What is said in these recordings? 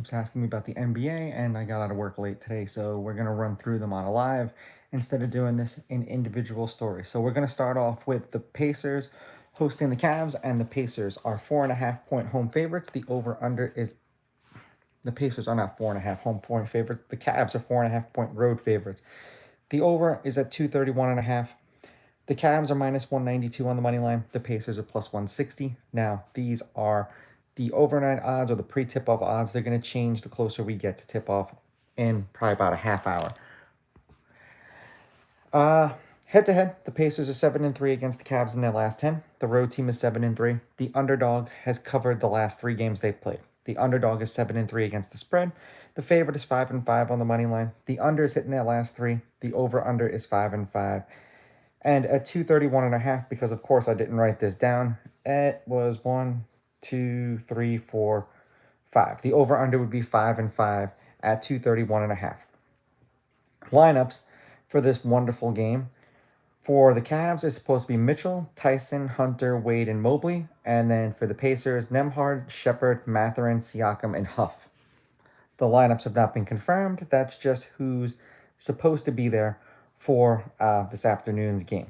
It's asking me about the NBA, and I got out of work late today, so we're going to run through them on a live instead of doing this in individual stories. So we're going to start off with the Pacers hosting the Cavs, and the Pacers are 4.5 point home favorites. The Pacers are not 4.5 home point favorites. The Cavs are 4.5 point road favorites. The over is at 231.5. The Cavs are minus 192 on the money line. The Pacers are plus 160. Now, these are the overnight odds or the pre-tip off odds. They're going to change the closer we get to tip off in probably about a half hour. Head to head, the Pacers are 7-3 against the Cavs in their last 10. The road team is 7-3. The underdog has covered the last 3 games they've played. The underdog is 7-3 against the spread. The favorite is 5-5 on the money line. The under is hitting their last 3. The over under is 5-5. And at 231.5, because of course I didn't write this down, it was 1, 2, 3, 4, 5. The over under would be 5-5 at 231.5. Lineups for this wonderful game. For the Cavs, it's supposed to be Mitchell, Tyson, Hunter, Wade, and Mobley. And then for the Pacers, Nemhard, Shepard, Mathurin, Siakam, and Huff. The lineups have not been confirmed. That's just who's supposed to be there for this afternoon's game.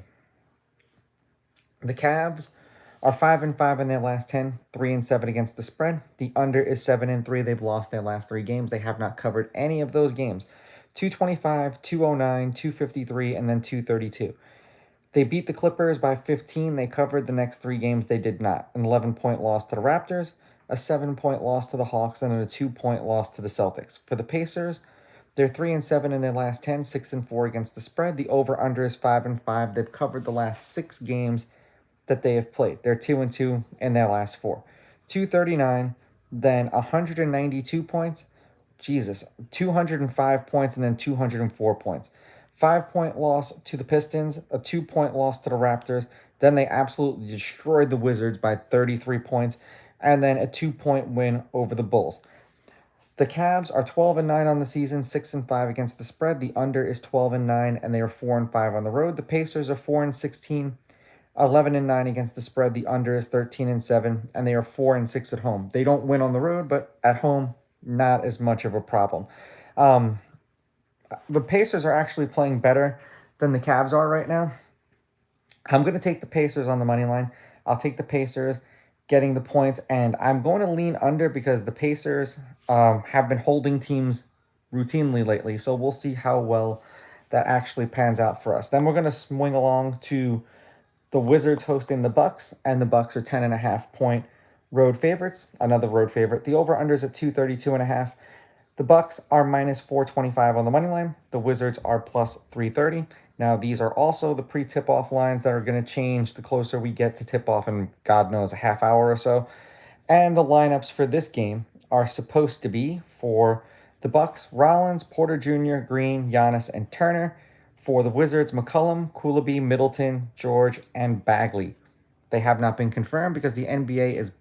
The Cavs are 5-5 in their last 10, 3-7 against the spread. The under is 7-3. They've lost their last 3 games. They have not covered any of those games. 225, 209, 253, and then 232. They beat the Clippers by 15. They covered the next 3 games. They did not. An 11-point loss to the Raptors, a 7-point loss to the Hawks, and a 2-point loss to the Celtics. For the Pacers, they're 3-7 in their last 10, 6-4 against the spread. The over-under is 5-5. They've covered the last 6 games that they have played. They're 2-2 in their last 4. 239, then 192 points. Jesus, 205 points, and then 204 points. 5-point loss to the Pistons, a 2-point loss to the Raptors. Then they absolutely destroyed the Wizards by 33 points, and then a 2-point win over the Bulls. The Cavs are 12-9 on the season, 6-5 against the spread. The under is 12-9, and they are 4-5 on the road. The Pacers are 4-16, 11-9 against the spread. The under is 13-7, and they are 4-6 at home. They don't win on the road, but at home, not as much of a problem. The Pacers are actually playing better than the Cavs are right now. I'm going to take the Pacers on the money line. I'll take the Pacers getting the points, and I'm going to lean under because the Pacers have been holding teams routinely lately, so we'll see how well that actually pans out for us. Then we're going to swing along to the Wizards hosting the Bucks, and the Bucks are 10.5 point road favorites, another road favorite. The over-unders at 232.5. The Bucks are minus 425 on the money line. The Wizards are plus 330. Now, these are also the pre-tip-off lines that are going to change the closer we get to tip-off in, God knows, a half hour or so. And the lineups for this game are supposed to be for the Bucks, Rollins, Porter Jr., Green, Giannis, and Turner. For the Wizards, McCollum, Coulibaly, Middleton, George, and Bagley. They have not been confirmed because the NBA is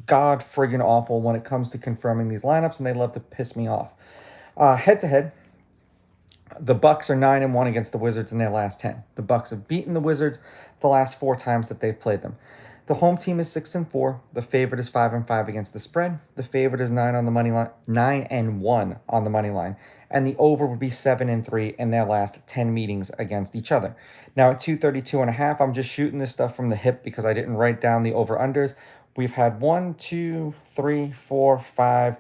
god friggin' awful when it comes to confirming these lineups, and they love to piss me off. Head to head, the Bucks are 9-1 against the Wizards in their last 10. The Bucks have beaten the Wizards the last 4 times that they've played them. The home team is 6-4. The favorite is 5-5 against the spread. The favorite is 9 on the money line, 9-1 on the money line, and the over would be 7-3 in their last 10 meetings against each other. Now at 232.5, I'm just shooting this stuff from the hip because I didn't write down the over unders. We've had 1, 2, 3, 4, 5,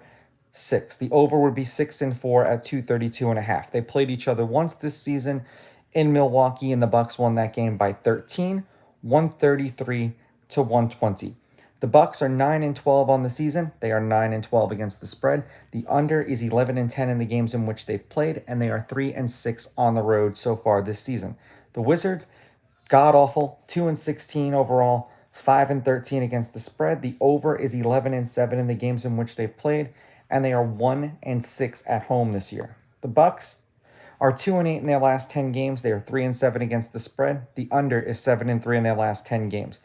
6. The over would be 6-4 at 232.5. They played each other once this season in Milwaukee, and the Bucks won that game by 13, 133 to 120. The Bucks are 9-12 on the season. They are 9-12 against the spread. The under is 11-10 in the games in which they've played, and they are 3-6 on the road so far this season. The Wizards, god awful, 2-16 overall, 5-13 against the spread. The over is 11-7 in the games in which they've played, and they are 1-6 at home this year. The Bucks are 2-8 in their last 10 games. They are 3-7 against the spread. The under is 7-3 in their last 10 games.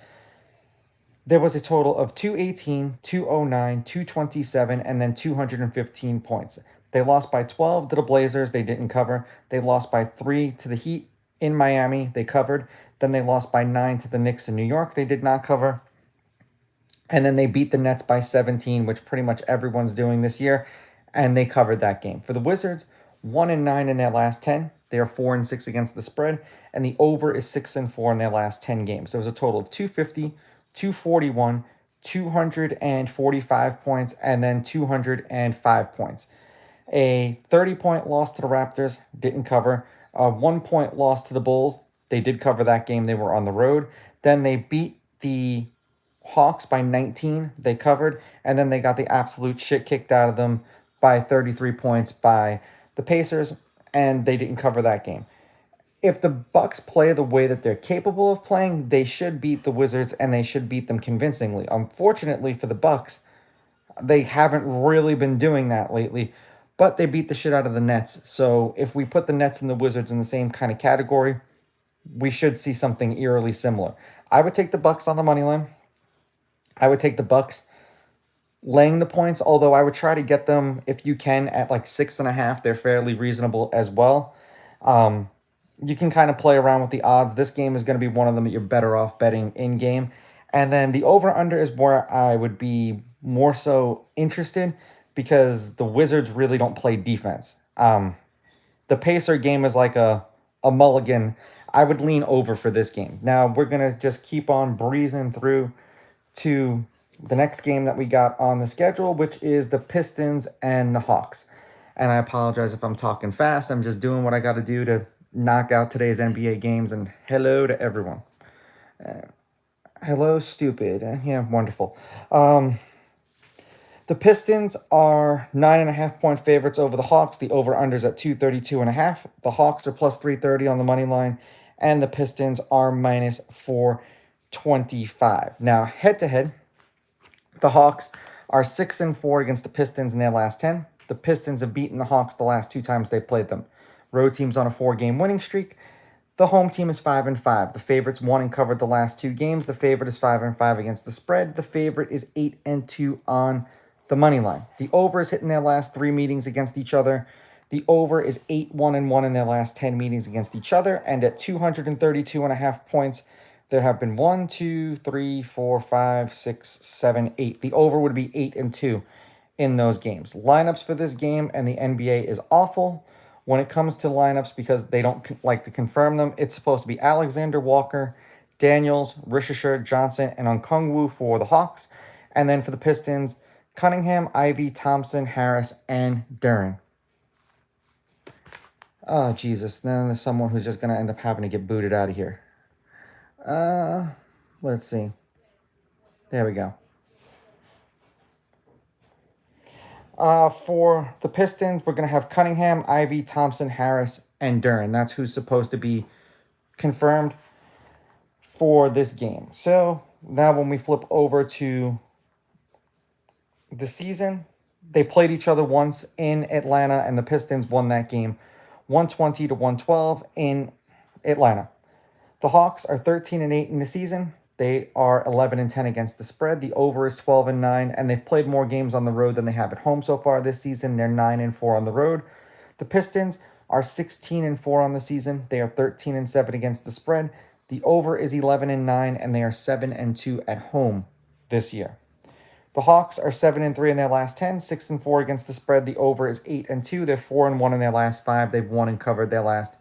There was a total of 218, 209, 227, and then 215 points. They lost by 12 to the Blazers. They didn't cover. They lost by 3 to the Heat in Miami. They covered. Then they lost by 9 to the Knicks in New York. They did not cover. And then they beat the Nets by 17, which pretty much everyone's doing this year. and they covered that game. For the Wizards, 1-9 in their last 10. They are 4-6 against the spread, and the over is 6-4 in their last 10 games. So it was a total of 250, 241, 245 points, and then 205 points. A 30-point loss to the Raptors, didn't cover. A 1-point loss to the Bulls, they did cover that game. They were on the road. Then they beat the Hawks by 19. They covered. And then they got the absolute shit kicked out of them by 33 points by the Pacers, and they didn't cover that game. If the Bucks play the way that they're capable of playing, they should beat the Wizards, and they should beat them convincingly. Unfortunately for the Bucks, they haven't really been doing that lately, but they beat the shit out of the Nets. So if we put the Nets and the Wizards in the same kind of category, we should see something eerily similar. I would take the Bucks on the money line. I would take the Bucks laying the points, although I would try to get them, if you can, at like 6.5. They're fairly reasonable as well. You can kind of play around with the odds. This game is going to be one of them that you're better off betting in game. And then the over-under is where I would be more so interested, because the Wizards really don't play defense. The Pacer game is like a mulligan. I would lean over for this game. Now, we're going to just keep on breezing through to the next game that we got on the schedule, which is the Pistons and the Hawks. And I apologize if I'm talking fast. I'm just doing what I got to do to knock out today's NBA games. And hello to everyone. Hello, stupid. Yeah, wonderful. The Pistons are 9.5-point favorites over the Hawks. The over-unders at 232.5. The Hawks are plus 330 on the money line, and the Pistons are minus 425. Now, head-to-head, the Hawks are 6-4 against the Pistons in their last 10. The Pistons have beaten the Hawks the last 2 times they played them. Road team's on a 4-game winning streak. The home team is 5-5. The favorites won and covered the last 2 games. The favorite is 5-5 against the spread. The favorite is 8-2 on the money line. The over is hitting their last 3 meetings against each other. The over is 8-1-1 in their last 10 meetings against each other. And at 232.5 points, there have been 1, 2, 3, 4, 5, 6, 7, 8. The over would be 8-2 in those games. Lineups for this game and the NBA is awful when it comes to lineups, because they don't like to confirm them. It's supposed to be Alexander Walker, Daniels, Rishisher, Johnson, and Okongwu for the Hawks. And then for the Pistons, Cunningham, Ivy, Thompson, Harris, and Duren. Oh, Jesus. Then there's someone who's just going to end up having to get booted out of here. Let's see. There we go. For the Pistons, we're going to have Cunningham, Ivy, Thompson, Harris, and Duren. That's who's supposed to be confirmed for this game. So now when we flip over to the season, they played each other once in Atlanta, and the Pistons won that game 120-112 in Atlanta. The Hawks are 13-8 in the season. They are 11-10 against the spread. The over is 12-9, and they've played more games on the road than they have at home so far this season. They're 9-4 on the road. The Pistons are 16-4 on the season. They are 13-7 against the spread. The over is 11-9, and they are 7-2 at home this year. The Hawks are 7-3 in their last 10, 6-4 against the spread. The over is 8-2. They're 4-1 in their last 5. They've won and covered their last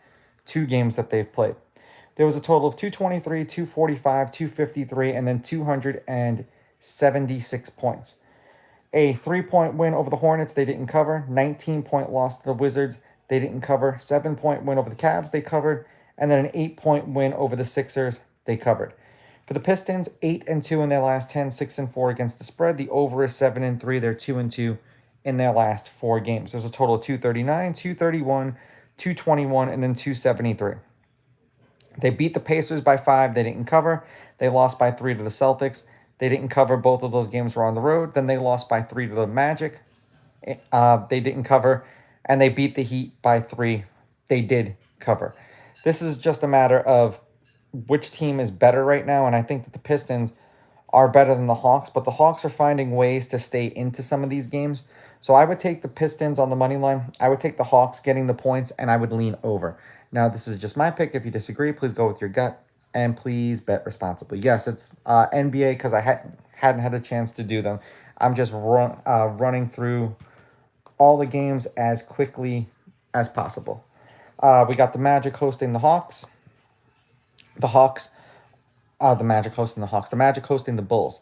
2 games that they've played. There was a total of 223, 245, 253, and then 276 points. A 3-point win over the Hornets, they didn't cover. 19-point loss to the Wizards, they didn't cover. 7-point win over the Cavs, they covered. And then an 8-point win over the Sixers, they covered. For the Pistons, 8-2 in their last 10, 6-4 against the spread. The over is 7-3. They're 2-2 in their last 4 games. There's a total of 239, 231, 221, and then 273. They beat the Pacers by 5. They didn't cover. They lost by 3 to the Celtics. They didn't cover. Both of those games were on the road. Then they lost by 3 to the Magic. They didn't cover. And they beat the Heat by 3. They did cover. This is just a matter of which team is better right now. And I think that the Pistons are better than the Hawks. But the Hawks are finding ways to stay into some of these games. So I would take the Pistons on the money line. I would take the Hawks getting the points. And I would lean over. Now, this is just my pick. If you disagree, please go with your gut, and please bet responsibly. Yes, it's NBA, because I hadn't had a chance to do them. I'm just running through all the games as quickly as possible. We got the Magic hosting the Hawks. The Hawks, the Magic hosting the Hawks. The Magic hosting the Bulls.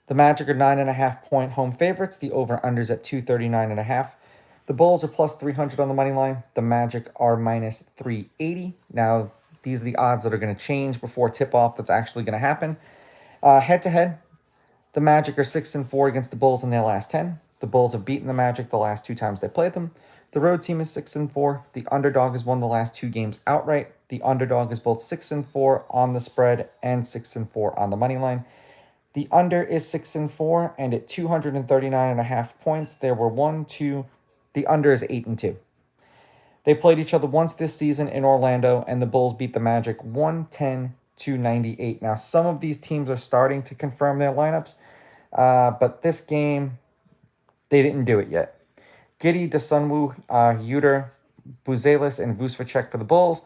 The Magic are 9.5 point home favorites. The over-unders at 239.5. The Bulls are plus 300 on the money line. The Magic are minus 380. Now, these are the odds that are going to change before tip-off that's actually going to happen. Head-to-head, the Magic are 6-4 against the Bulls in their last 10. The Bulls have beaten the Magic the last 2 times they played them. The road team is 6-4. The underdog has won the last 2 games outright. The underdog is both 6-4 on the spread and 6-4 on the money line. The under is 6-4, and at 239.5 points, there were 1, 2. The under is 8-2. They played each other once this season in Orlando, and the Bulls beat the Magic 110-98. Now, some of these teams are starting to confirm their lineups, but this game, they didn't do it yet. Giddey, Desunwu, Uter, Buzelis, and Vucevic for the Bulls.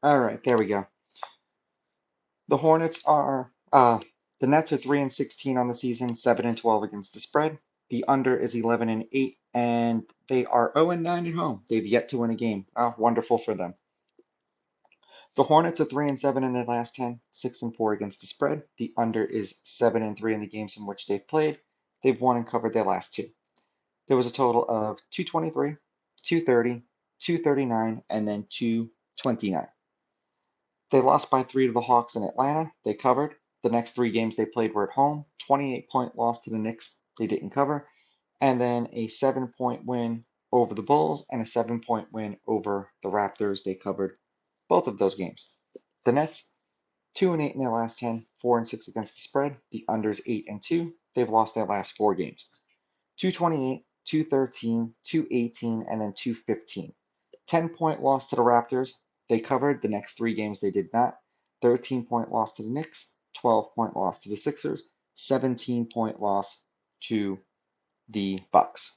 All right, there we go. The Hornets are the Nets are 3-16 on the season, 7-12 against the spread. The under is 11-8, and they are 0-9 at home. They've yet to win a game. Oh, wonderful for them. The Hornets are 3-7 in their last 10, 6-4 against the spread. The under is 7-3 in the games in which they've played. They've won and covered their last two. There was a total of 223, 230, 239, and then 229. They lost by 3 to the Hawks in Atlanta. They covered. The next 3 games they played were at home. 28-point loss to the Knicks. They didn't cover. And then a 7-point win over the Bulls and a 7-point win over the Raptors. They covered both of those games. The Nets, 2-8 in their last 10, 4-6 against the spread. The unders 8-2. They've lost their last 4 games. 228, 213, 218, and then 215. 10-point loss to the Raptors. They covered. The next 3 games they did not. 13-point loss to the Knicks. 12-point loss to the Sixers. 17-point loss to the Bucks.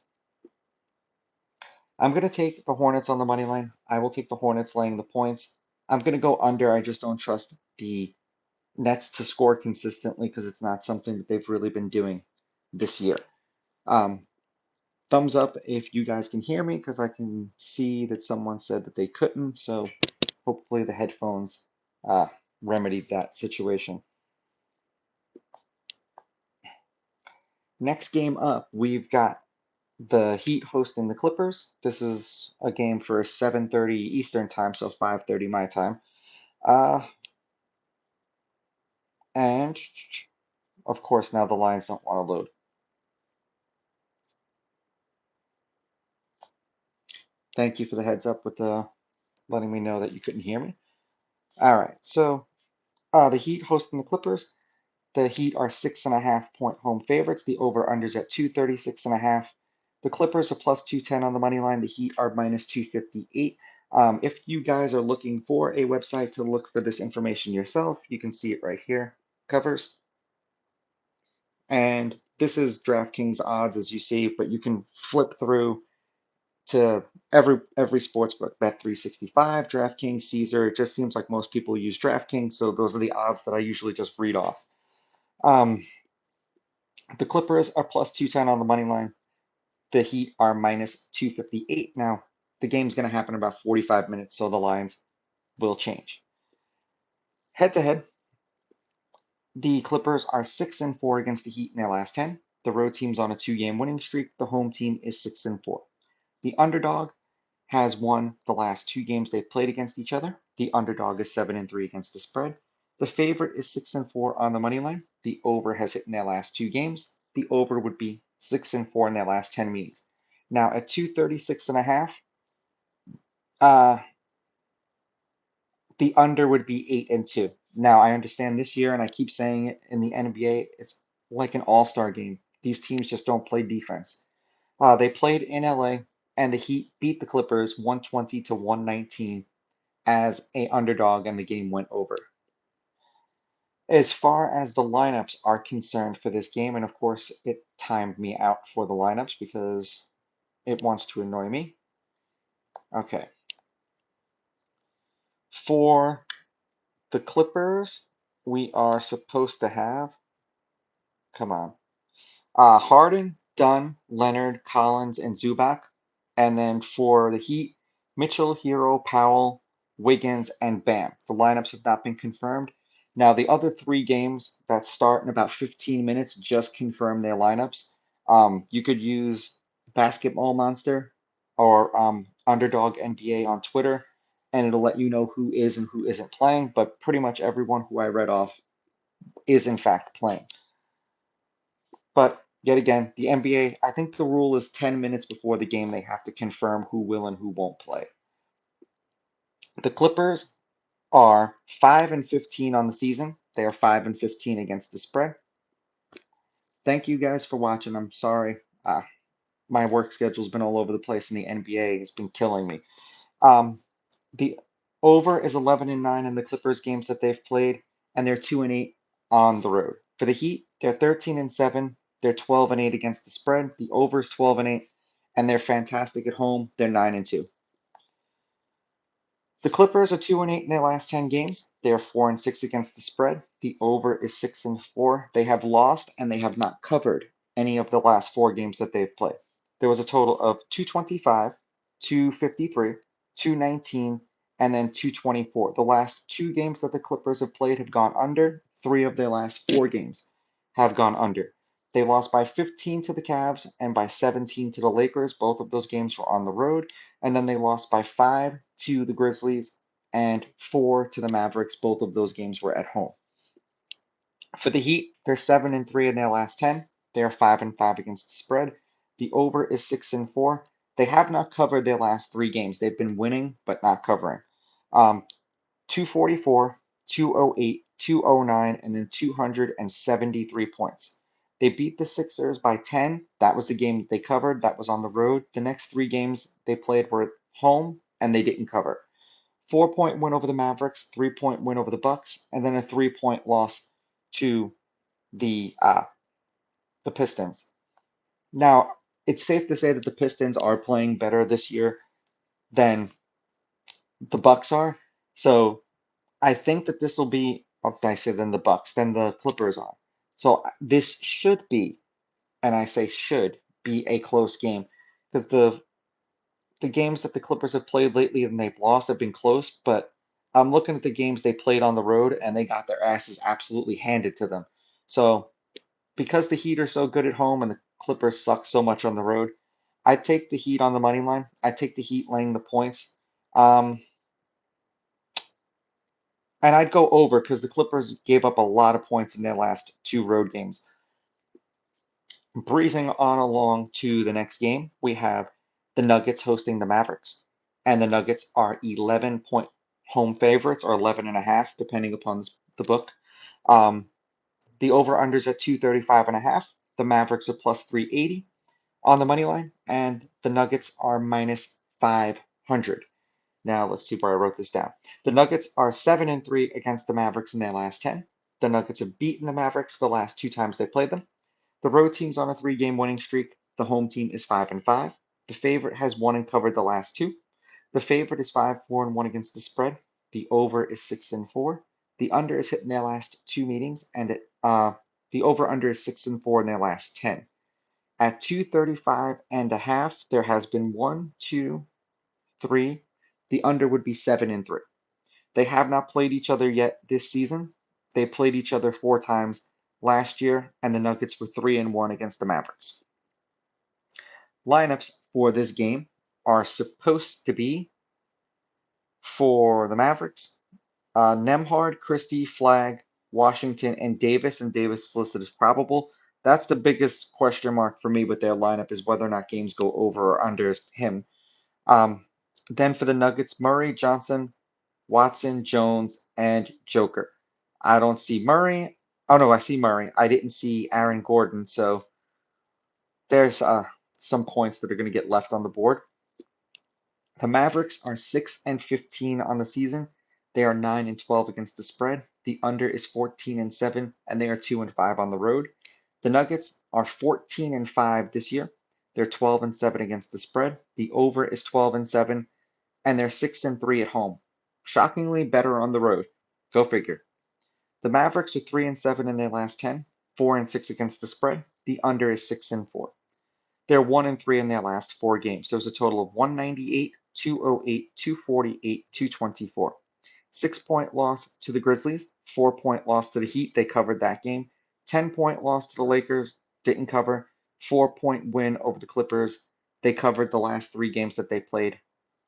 I'm going to take the Hornets on the money line. I will take the Hornets laying the points. I'm going to go under. I just don't trust the Nets to score consistently because it's not something that they've really been doing this year. Thumbs up if you guys can hear me because I can see that someone said that they couldn't. So hopefully the headphones remedied that situation. Next game up, we've got the Heat hosting the Clippers. This is a game for 7:30 Eastern time, so 5:30 my time. And of course, now the lines don't want to load. Thank you for the heads up with letting me know that you couldn't hear me. All right, so the Heat hosting the Clippers. The Heat are 6.5-point home favorites. The over-unders at 236.5. The Clippers are plus 210 on the money line. The Heat are minus 258. If you guys are looking for a website to look for this information yourself, you can see it right here. Covers. And this is DraftKings odds as you see, but you can flip through to every sports book, Bet365, DraftKings, Caesar. It just seems like most people use DraftKings, so those are the odds that I usually just read off. The Clippers are plus 210 on the money line. The Heat are minus 258. Now, the game's going to happen in about 45 minutes, so the lines will change. Head to head, the Clippers are 6-4 against the Heat in their last 10. The road team's on a 2-game winning streak. The home team is 6-4. The underdog has won the last 2 games they've played against each other. The underdog is 7-3 against the spread. The favorite is 6-4 on the money line. The over has hit in their last 2 games. The over would be 6-4 in their last 10 meetings. Now at 236.5, the under would be 8-2. Now I understand this year, and I keep saying it in the NBA, it's like an all-star game. These teams just don't play defense. They played in LA, and the Heat beat the Clippers 120-119 as a underdog, and the game went over. As far as the lineups are concerned for this game, and of course it timed me out for the lineups because it wants to annoy me. Okay. For the Clippers, we are supposed to have, come on, Harden, Dunn, Leonard, Collins, and Zubac. And then for the Heat, Mitchell, Hero, Powell, Wiggins, and Bam. The lineups have not been confirmed. Now, the other 3 games that start in about 15 minutes just confirm their lineups. You could use Basketball Monster or Underdog NBA on Twitter, and it'll let you know who is and who isn't playing. But pretty much everyone who I read off is, in fact, playing. But yet again, the NBA, I think the rule is 10 minutes before the game, they have to confirm who will and who won't play. The Clippers are 5-15 on the season. They are 5-15 against the spread. Thank you guys for watching. I'm sorry. My work schedule's been all over the place, and the NBA has been killing me. The over is 11-9 in the Clippers games that they've played, and they're 2-8 on the road. For the Heat, they're 13-7. They're 12-8 against the spread. The over is 12-8, and they're fantastic at home. They're 9-2. The Clippers are 2-8 in their last 10 games. They are 4-6 against the spread. The over is 6-4. They have lost and they have not covered any of the last 4 games that they've played. There was a total of 225, 253, 219, and then 224. The last 2 games that the Clippers have played have gone under. 3 of their last 4 games have gone under. They lost by 15 to the Cavs and by 17 to the Lakers. Both of those games were on the road. And then they lost by 5 to the Grizzlies and 4 to the Mavericks. Both of those games were at home. For the Heat, they're 7-3 in their last 10. They are 5-5 against the spread. The over is 6-4. They have not covered their last 3 games. They've been winning but not covering. 244, 208, 209, and then 273 points. They beat the Sixers by 10. That was the game that they covered. That was on the road. The next 3 games they played were at home, and they didn't cover. 4-point win over the Mavericks, 3-point win over the Bucks, and then a 3-point loss to the Pistons. Now, it's safe to say that the Pistons are playing better this year than the Bucks are. So I think that this will be, I say than the Bucks, than the Clippers are. So this should be, and I say should be a close game because the games that the Clippers have played lately and they've lost have been close, but I'm looking at the games they played on the road and they got their asses absolutely handed to them. So because the Heat are so good at home and the Clippers suck so much on the road, I take the Heat on the money line. I take the Heat laying the points. Um, and I'd go over because the Clippers gave up a lot of points in their last 2 road games. Breezing on along to the next game, we have the Nuggets hosting the Mavericks. And the Nuggets are 11-point home favorites or 11.5, depending upon the book. The over-unders at 235.5. The Mavericks are plus 380 on the money line, and the Nuggets are minus 500. Now let's see where I wrote this down. The Nuggets are 7-3 against the Mavericks in their last 10. The Nuggets have beaten the Mavericks the last 2 times they played them. The road team's on a 3-game winning streak. The home team is 5-5. The favorite has won and covered the last 2. The favorite is 5-4-1 against the spread. The over is 6-4. The under is hit in their last 2 meetings, and the over under is 6-4 in their last 10. At 235.5, there has been 1, 2, 3. The under would be 7-3. They have not played each other yet this season. They played each other 4 times last year, and the Nuggets were 3-1 against the Mavericks. Lineups for this game are supposed to be for the Mavericks, Nemhard, Christie, Flagg, Washington, and Davis is listed as probable. That's the biggest question mark for me with their lineup is whether or not games go over or under him. Then for the Nuggets, Murray, Johnson, Watson, Jones, and Joker. I don't see Murray. Oh no, I see Murray. I didn't see Aaron Gordon, so there's some points that are going to get left on the board. The Mavericks are 6-15 on the season. They are 9-12 against the spread. The under is 14-7, and they are 2-5 on the road. The Nuggets are 14-5 this year. They're 12-7 against the spread. The over is 12-7, and they're 6-3 at home. Shockingly better on the road. Go figure. The Mavericks are 3-7 in their last 10, 4-6 against the spread. The under is 6-4. They're 1-3 in their last 4 games. So it's a total of 198, 208, 248, 224. 6-point loss to the Grizzlies, 4-point loss to the Heat. They covered that game. 10-point loss to the Lakers, didn't cover. 4-point win over the Clippers. They covered the last 3 games that they played.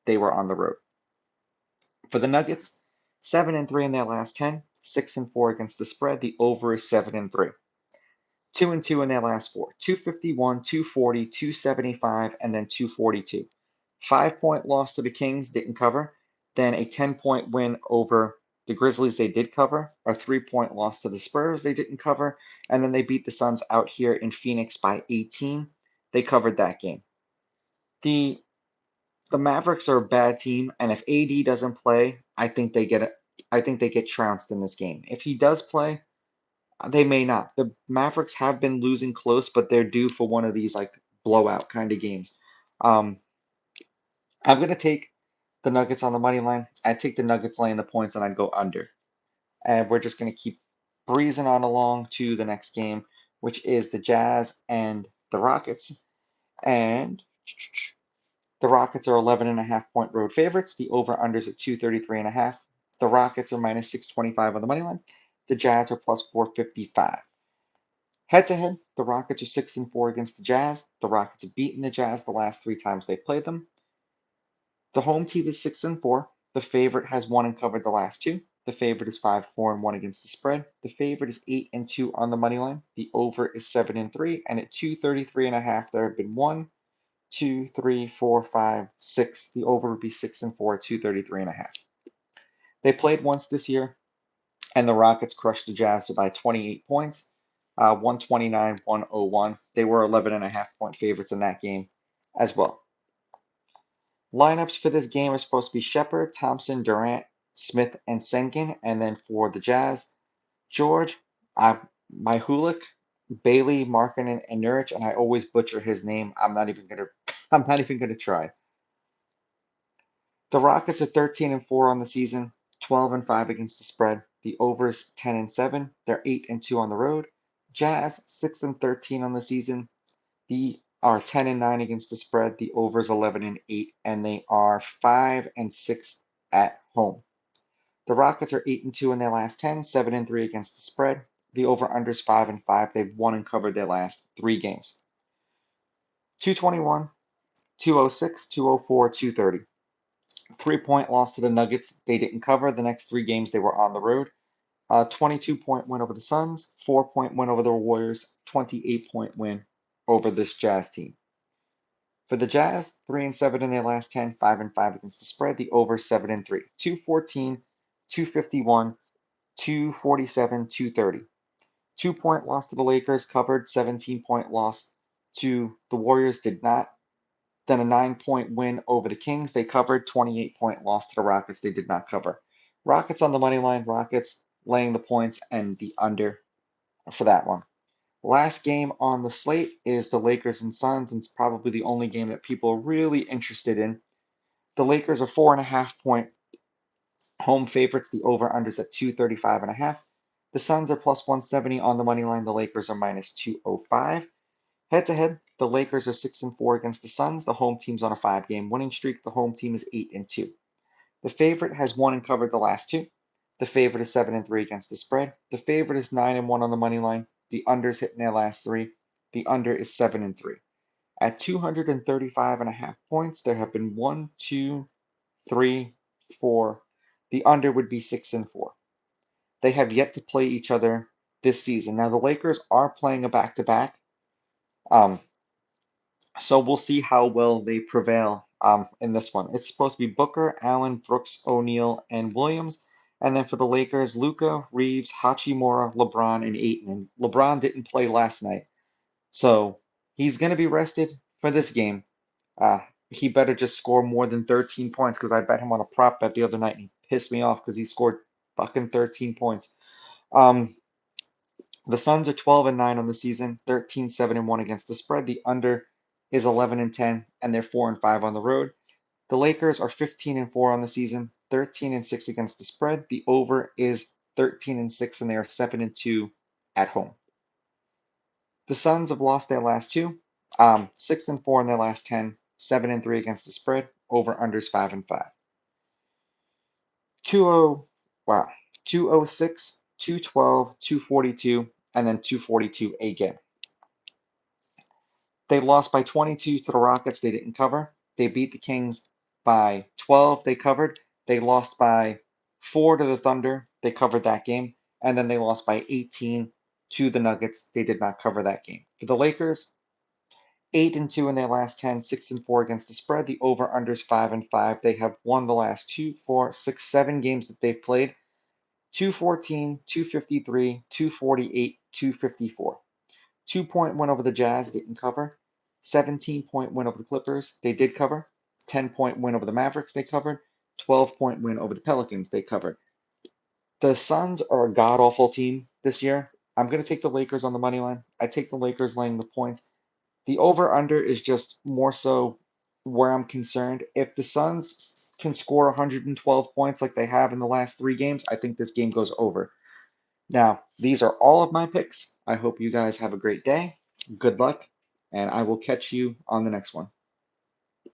They were on the road. For the Nuggets, 7-3 in their last 10, 6-4 against the spread. The over is 7-3. 2-2 in their last 4, 251, 240, 275, and then 242. 5-point loss to the Kings, didn't cover. Then a 10-point win over the Grizzlies, they did cover. A 3-point loss to the Spurs, they didn't cover. And then they beat the Suns out here in Phoenix by 18. They covered that game. The Mavericks are a bad team, and if AD doesn't play, I think they get trounced in this game. If he does play, they may not. The Mavericks have been losing close, but they're due for one of these like blowout kind of games. Um, I'm going to take the Nuggets on the money line. I'd take the Nuggets laying the points and I'd go under. And we're just going to keep breezing on along to the next game, which is the Jazz and the Rockets. And the Rockets are 11.5 point road favorites. The over-unders at 233.5. The Rockets are minus 625 on the money line. The Jazz are plus 455. Head-to-head, the Rockets are 6-4 against the Jazz. The Rockets have beaten the Jazz the last 3 times they played them. The home team is 6-4. The favorite has won and covered the last 2. The favorite is 5-4-1 against the spread. The favorite is 8-2 on the money line. The over is 7-3, and at 233.5, there have been 1, 2, 3, 4, 5, 6. The over would be 6-4, 233.5. They played once this year, and the Rockets crushed the Jazz by 28 points, 129-101. They were 11.5 point favorites in that game as well. Lineups for this game are supposed to be Shepherd, Thompson, Durant, Smith, and Sengun. And then for the Jazz, George, Mihulik, Bailey, Markkanen, and Nurkic. And I always butcher his name. I'm not even gonna try. The Rockets are 13-4 on the season, 12-5 against the spread. The overs 10-7. They're 8-2 on the road. Jazz 6-13 on the season. The are 10-9 against the spread. The overs 11-8, and they are 5-6 at home. The Rockets are 8-2 in their last 10, 7-3 against the spread. The over/unders 5-5. They've won and covered their last 3 games. 221, 206, 204, 230. 3-point loss to the Nuggets. They didn't cover. The next 3 games they were on the road. 22-point win over the Suns, 4-point win over the Warriors, 28-point win over this Jazz team. For the Jazz, 3-7 in their last 10, 5-5 against the spread. The over 7-3, 214, 251, 247, 230. 2-point loss to the Lakers, covered. 17-point loss to the Warriors, did not. Then a 9-point win over the Kings, they covered. 28-point loss to the Rockets, they did not cover. Rockets on the money line, Rockets laying the points and the under for that one. Last game on the slate is the Lakers and Suns, and it's probably the only game that people are really interested in. The Lakers are 4.5 point home favorites. The over/unders at 235.5. The Suns are plus 170 on the money line. The Lakers are minus 205. Head-to-head, the Lakers are 6-4 against the Suns. The home team's on a 5-game winning streak. The home team is 8-2. The favorite has won and covered the last 2. The favorite is 7-3 against the spread. The favorite is 9-1 on the money line. The unders hit in their last 3. The under is 7-3. At 235.5 points, there have been 1, 2, 3, 4. The under would be 6-4. They have yet to play each other this season. Now, the Lakers are playing a back-to-back. So we'll see how well they prevail in this one. It's supposed to be Booker, Allen, Brooks, O'Neal, and Williams. And then for the Lakers, Luka, Reeves, Hachimura, LeBron, and Ayton. And LeBron didn't play last night, so he's going to be rested for this game. He better just score more than 13 points because I bet him on a prop bet the other night and he pissed me off because he scored fucking 13 points. The Suns are 12-9 on the season, 13-7-1 against the spread. The under is 11-10, and they're 4-5 on the road. The Lakers are 15-4 on the season, 13-6 against the spread. The over is 13-6, and they are 7-2 at home. The Suns have lost their last 2, 6-4 in their last 10, 7-3 against the spread. Over unders 5-5. 20, wow, 206, 212, 242, and then 242 again. They lost by 22 to the Rockets. They didn't cover. They beat the Kings by 12. They covered. They lost by 4 to the Thunder. They covered that game. And then they lost by 18 to the Nuggets. They did not cover that game. For the Lakers, 8-2 in their last 10, 6-4 against the spread. The over/unders 5-5. They have won the last 2, 4, 6, 7 games that they've played. 214, 253, 248, 254. 2-point win over the Jazz, didn't cover. 17-point win over the Clippers, they did cover. 10-point win over the Mavericks, they covered. 12-point win over the Pelicans, they covered. The Suns are a god-awful team this year. I'm going to take the Lakers on the money line. I take the Lakers laying the points. The over/under is just more so where I'm concerned. If the Suns can score 112 points like they have in the last 3 games, I think this game goes over. Now, these are all of my picks. I hope you guys have a great day. Good luck, and I will catch you on the next one.